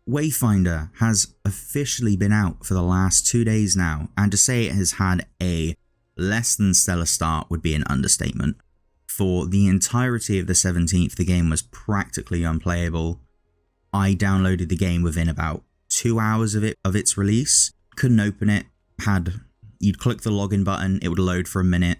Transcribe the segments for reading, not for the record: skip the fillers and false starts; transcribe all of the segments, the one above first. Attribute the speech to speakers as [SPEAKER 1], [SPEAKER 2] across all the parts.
[SPEAKER 1] Wayfinder has officially been out for the last 2 days now, and to say it has had a less than stellar start would be an understatement. For the entirety of the 17th, the game was practically unplayable. I downloaded the game within about 2 hours of its release, couldn't open it, you'd click the login button, it would load for a minute,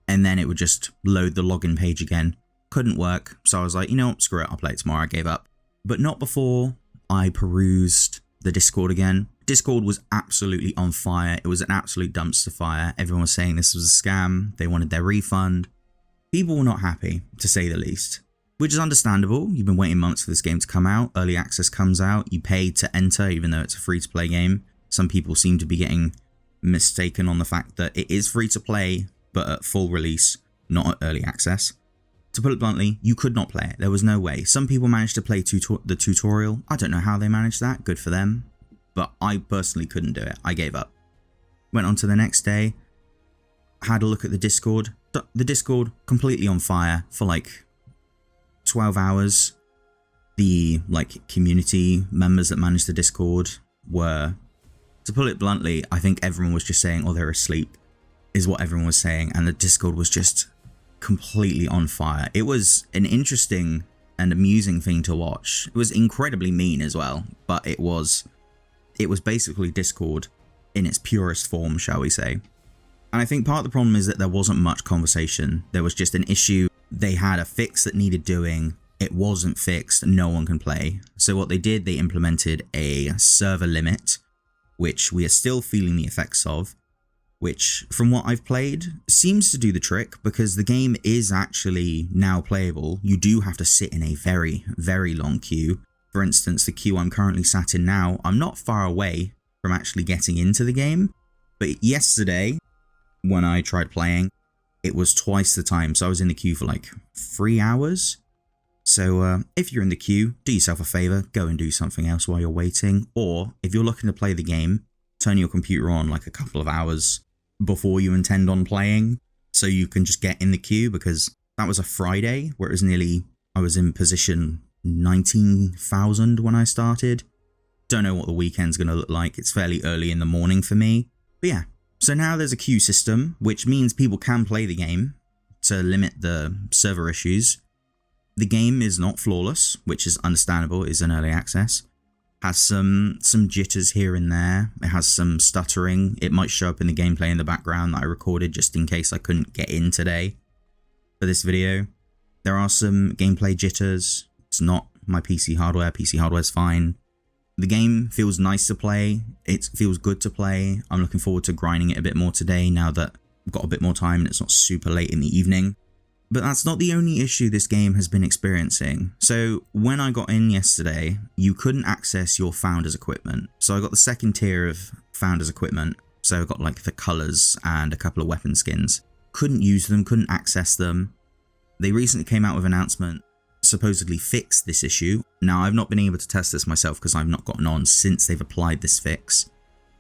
[SPEAKER 1] and then it would just load the login page again. Couldn't work, so I was like, you know what, screw it, I'll play it tomorrow, I gave up. But not before I perused the Discord again. Discord was absolutely on fire. It was an absolute dumpster fire. Everyone was saying this was a scam. They wanted their refund. People were not happy, to say the least. Which is understandable. You've been waiting months for this game to come out. Early access comes out. You pay to enter, even though it's a free-to-play game. Some people seem to be getting mistaken on the fact that it is free-to-play, but at full release, not at early access. To put it bluntly, you could not play it. There was no way. Some people managed to play the tutorial. I don't know how they managed that. Good for them. But I personally couldn't do it. I gave up. Went on to the next day. Had a look at the Discord. The Discord completely on fire for like 12 hours. The community members that managed the Discord were, to put it bluntly, I think everyone was just saying, oh, they're asleep, is what everyone was saying. And the Discord was just completely on fire. It was an interesting and amusing thing to watch. It was incredibly mean as well, but it was basically Discord in its purest form, shall we say. And I think part of the problem is that there wasn't much conversation. There was just an issue. They had a fix that needed doing. It wasn't fixed. No one can play. So what they did, they implemented a server limit, which we are still feeling the effects of, which, from what I've played, seems to do the trick, because the game is actually now playable. You do have to sit in a very, very long queue. For instance, the queue I'm currently sat in now, I'm not far away from actually getting into the game, but yesterday, when I tried playing, it was twice the time, so I was in the queue for like 3 hours. So if you're in the queue, do yourself a favour, go and do something else while you're waiting, or if you're looking to play the game, turn your computer on like a couple of hours before you intend on playing, so you can just get in the queue, because that was a Friday where it was I was in position 19,000 when I started. Don't know what the weekend's going to look like. It's fairly early in the morning for me. But yeah, so now there's a queue system, which means people can play the game to limit the server issues. The game is not flawless, which is understandable. It's an early access. Has some jitters here and there. It has some stuttering. It might show up in the gameplay in the background that I recorded just in case I couldn't get in today for this video. There are some gameplay jitters. It's not my PC hardware. PC hardware's fine. The game feels nice to play. It feels good to play. I'm looking forward to grinding it a bit more today now that I've got a bit more time and it's not super late in the evening. But that's not the only issue this game has been experiencing. So when I got in yesterday, you couldn't access your Founder's equipment. So I got the second tier of Founder's equipment. So I got like the colours and a couple of weapon skins. Couldn't use them, couldn't access them. They recently came out with an announcement, supposedly fixed this issue. Now I've not been able to test this myself because I've not gotten on since they've applied this fix.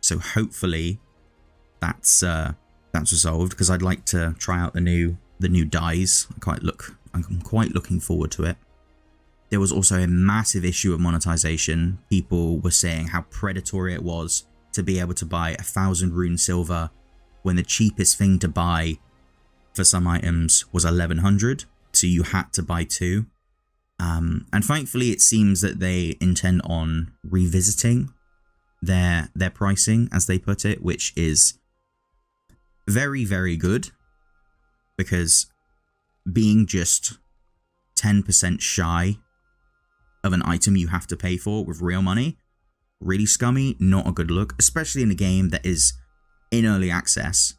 [SPEAKER 1] So hopefully that's resolved, because I'd like to try out the new dyes. I'm quite looking forward to it. There was also a massive issue of monetization. People were saying how predatory it was to be able to buy 1,000 rune silver when the cheapest thing to buy for some items was 1,100, so you had to buy 2. And thankfully it seems that they intend on revisiting their pricing, as they put it, which is very, very good. Because being just 10% shy of an item you have to pay for with real money, really scummy, not a good look, especially in a game that is in early access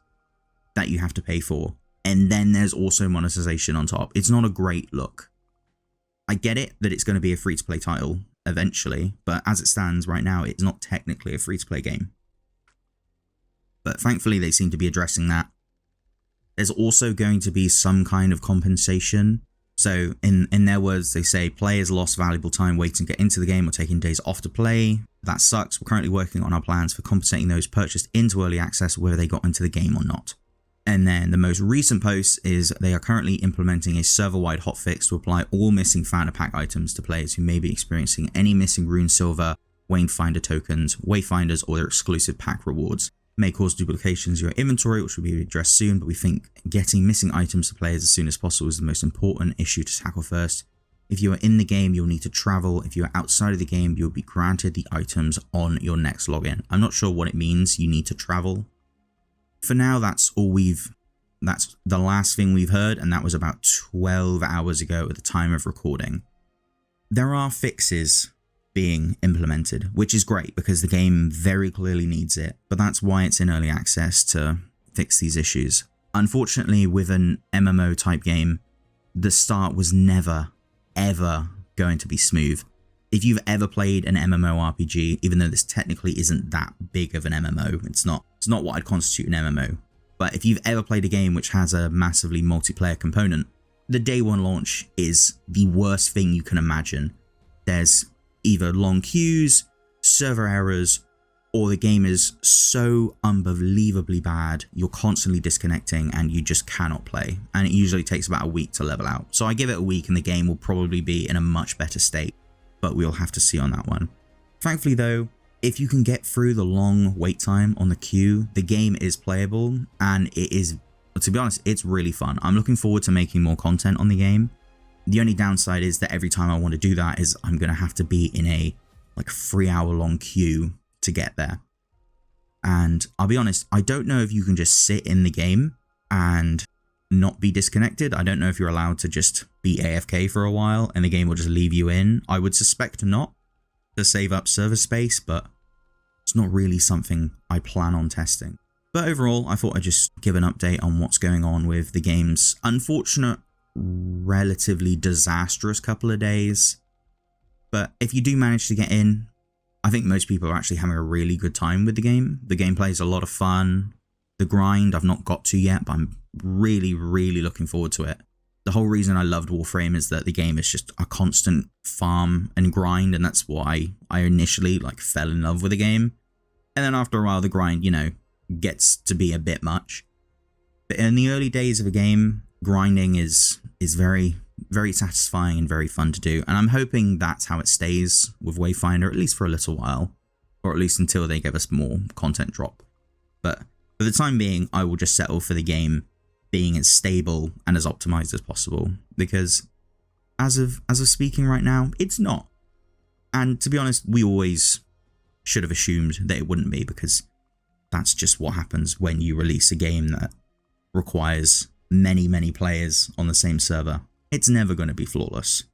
[SPEAKER 1] that you have to pay for. And then there's also monetization on top. It's not a great look. I get it that it's going to be a free-to-play title eventually, but as it stands right now, it's not technically a free-to-play game. But thankfully they seem to be addressing that. There's also going to be some kind of compensation. So in their words, they say players lost valuable time waiting to get into the game or taking days off to play. That sucks. We're currently working on our plans for compensating those purchased into early access, whether they got into the game or not. And then the most recent post is they are currently implementing a server-wide hotfix to apply all missing Founder Pack items to players who may be experiencing any missing rune silver Wayfinder tokens, Wayfinders, or their exclusive pack rewards. May cause duplications in your inventory, which will be addressed soon, but we think getting missing items to players as soon as possible is the most important issue to tackle first. If you are in the game, you'll need to travel. If you are outside of the game, you'll be granted the items on your next login. I'm not sure what it means, you need to travel. For now, that's the last thing we've heard, and that was about 12 hours ago at the time of recording. There are fixes being implemented, which is great because the game very clearly needs it, but that's why it's in early access, to fix these issues. Unfortunately, with an MMO type game, the start was never, ever going to be smooth. If you've ever played an MMORPG, even though this technically isn't that big of an MMO, it's not what I'd constitute an MMO, but if you've ever played a game which has a massively multiplayer component, the day one launch is the worst thing you can imagine. There's either long queues, server errors, or the game is so unbelievably bad, you're constantly disconnecting and you just cannot play. And it usually takes about a week to level out. So I give it a week and the game will probably be in a much better state, but we'll have to see on that one. Thankfully though, if you can get through the long wait time on the queue, the game is playable and it is, to be honest, it's really fun. I'm looking forward to making more content on the game. The only downside is that every time I want to do that is I'm going to have to be in a like 3-hour long queue to get there. And I'll be honest, I don't know if you can just sit in the game and not be disconnected. I don't know if you're allowed to just be AFK for a while and the game will just leave you in. I would suspect not, to save up server space, but it's not really something I plan on testing. But overall, I thought I'd just give an update on what's going on with the game's unfortunate, relatively disastrous couple of days. But if you do manage to get in, I think most people are actually having a really good time with the game. The gameplay is a lot of fun. The grind I've not got to yet, but I'm really, really looking forward to it. The whole reason I loved Warframe is that the game is just a constant farm and grind, and that's why I initially fell in love with the game. And then after a while, the grind, gets to be a bit much. But in the early days of a game, grinding is very, very satisfying and very fun to do. And I'm hoping that's how it stays with Wayfinder, at least for a little while, or at least until they give us more content drop. But for the time being, I will just settle for the game being as stable and as optimized as possible, because as of speaking right now, it's not. And to be honest, we always should have assumed that it wouldn't be, because that's just what happens when you release a game that requires many, many players on the same server. It's never going to be flawless.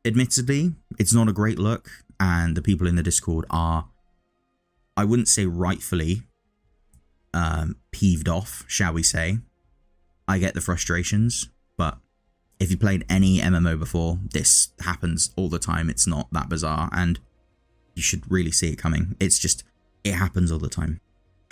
[SPEAKER 1] Admittedly, it's not a great look, and the people in the Discord are, I wouldn't say rightfully, peeved off, shall we say. I get the frustrations, but if you played any MMO before, this happens all the time. It's not that bizarre, and you should really see it coming. It's just, it happens all the time.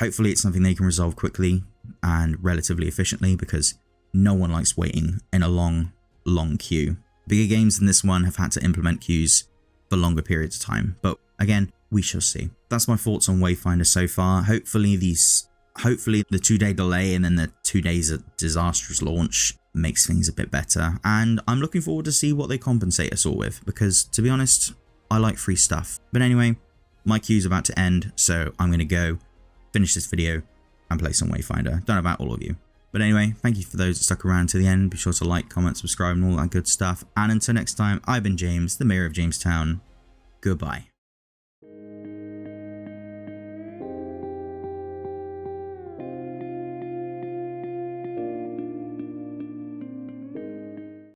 [SPEAKER 1] Hopefully it's something they can resolve quickly and relatively efficiently, because no one likes waiting in a long, long queue. Bigger games than this one have had to implement queues for longer periods of time, but again, we shall see. That's my thoughts on Wayfinder so far. Hopefully the 2-day delay and then the 2 days of disastrous launch makes things a bit better, and I'm looking forward to see what they compensate us all with, because to be honest, I like free stuff. But anyway, my queue's about to end, so I'm going to go finish this video and play some Wayfinder. Don't know about all of you. But anyway, thank you for those that stuck around to the end. Be sure to like, comment, subscribe, and all that good stuff. And until next time, I've been James, the Mayor of Jamestown. Goodbye.